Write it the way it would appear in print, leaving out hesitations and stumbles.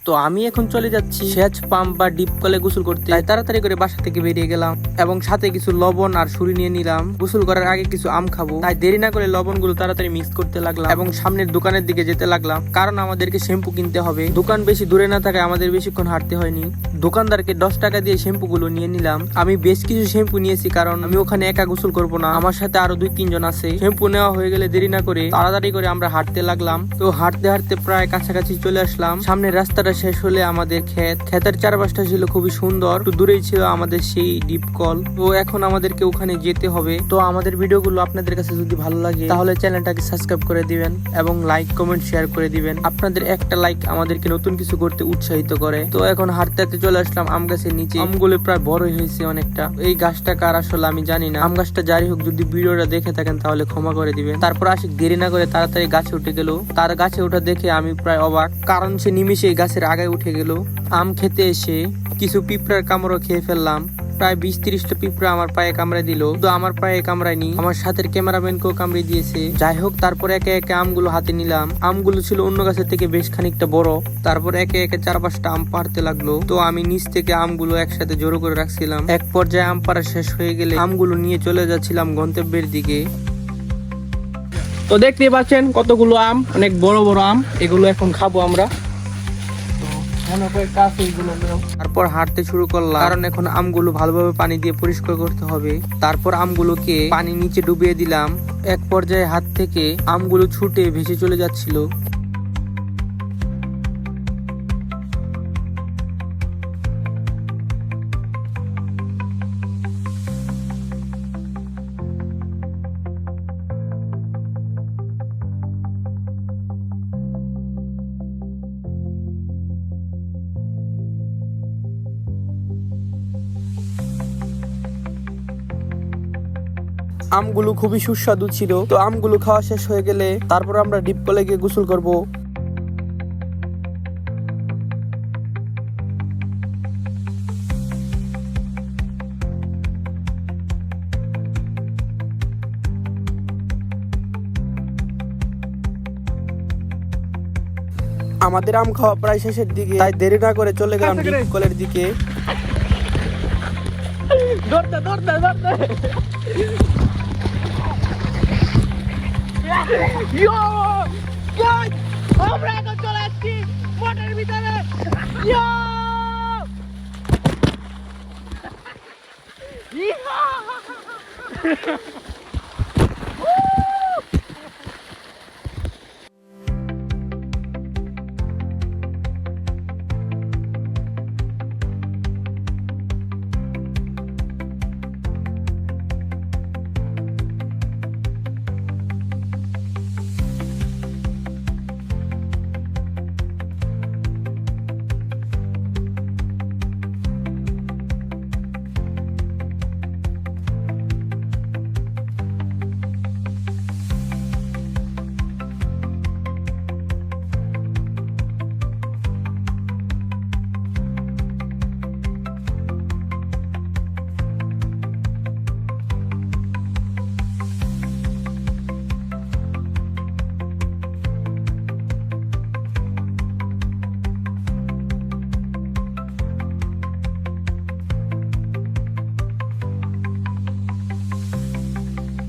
তো আমি এখন চলে যাচ্ছি সেচ পাম্প বা ডিপ কলে গোসল করতে। তাই তাড়াতাড়ি করে বাসা থেকে বেরিয়ে গেলাম এবং সাথে কিছু লবণ আর ছুরি নিয়ে নিলাম। গোসল করার আগে কিছু আম খাবো, তাই দেরি না করে লবণগুলো তাড়াতাড়ি মিক্স করতে লাগলাম এবং সামনের দোকানের দিকে যেতে লাগলাম, কারণ আমাদেরকে শ্যাম্পু কিনতে হবে। দোকান বেশি দূরে না থাকায় আমাদের বেশিক্ষণ হাঁটতে হয়নি। দোকানদারকে 10 টাকা দিয়ে শ্যাম্পু গুলো নিয়ে নিলাম। আমি বেশ কিছু শ্যাম্পু নিয়েছি, কারণ আমি ওখানে একা গোসল করবো না, আমার সাথে আরো 2-3 জন আছে। শ্যাম্পু নেওয়া হয়ে গেলে দেরি না করে তাড়াতাড়ি করে আমরা হাঁটতে লাগলাম। তো হাঁটতে হাঁটতে প্রায় কাছাকাছি চলে আসলাম। সামনের রাস্তাটা শেষ হলে আমাদের ক্ষেতের চারপাশটা ছিল খুবই সুন্দর। একটু দূরেই ছিল আমাদের সেই ডিপ কল। তো এখন আমাদেরকে ওখানে যেতে হবে। তো আমাদের ভিডিওগুলো আপনাদের কাছে যদি ভালো লাগে তাহলে চ্যানেলটাকে সাবস্ক্রাইব করে দিবেন এবং লাইক কমেন্ট শেয়ার করে দিবেন। আপনাদের একটা লাইক আমাদেরকে নতুন কিছু করতে উৎসাহিত করে। তো এখন হাঁটতে হাঁটতে চলে আসলাম আম গাছের নিচে। আমগুলো প্রায় বড় হয়েছে অনেকটা। এই গাছটা কার আসলে আমি জানি না। আম গাছটা যাই হোক, যদি ভিডিওটা দেখে থাকেন তাহলে ক্ষমা করে দিবেন। তারপর আশিক দেরি না করে তাড়াতাড়ি গাছে উঠে গেল। তার গাছে ওঠা দেখে আমি প্রায় অবাক, কারণ সে নিমিষে গাছের আগায় উঠে গেল। আম খেতে এসে কিছু পিঁপড়ার কামড়ও খেয়ে ফেললাম। প্রায় 20-30টা পিঁপড়া আমার পায়ে কামড়ে দিল। তো আমার পায়ে কামড়ায়নি, আমার সাথের ক্যামেরাম্যানকেও কামড়ে দিয়েছে। যাই হোক, তারপর একে একে আমগুলো হাতে নিলাম। আমগুলো ছিল অন্য গাছের থেকে বেশ খানিকটা বড়। তারপর একে একে 4-5টা আম পাড়তে লাগলো। তো আমি নিচ থেকে আমগুলো একসাথে জড়ো করে রাখছিলাম। এক পর্যায়ে আম পাড়া শেষ হয়ে গেলে আমগুলো নিয়ে চলে যাচ্ছিলাম গন্তব্যের দিকে। তো দেখতে পাচ্ছেন কতগুলো আম, অনেক বড় বড় আম। এগুলো এখন খাবো আমরা। তারপর হাঁটতে শুরু করলাম, কারণ এখন আমগুলো ভালোভাবে পানি দিয়ে পরিষ্কার করতে হবে। তারপর আমগুলোকে পানি নিচে ডুবিয়ে দিলাম। এক পর্যায়ে হাত থেকে আমগুলো ছুটে ভেসে চলে যাচ্ছিল। আমগুলো খুবই সুস্বাদু ছিল। তো আমগুলো খাওয়া শেষ হয়ে গেলে তারপর আমরা ডিপ কলে গিয়ে গোসল করব। আমাদের আম খাওয়া প্রায় শেষের দিকে, তাই দেরি না করে চলে গেলাম ডিপ কলের দিকে। আমরা এখন চলে আসছি মাঠের ভিতরে।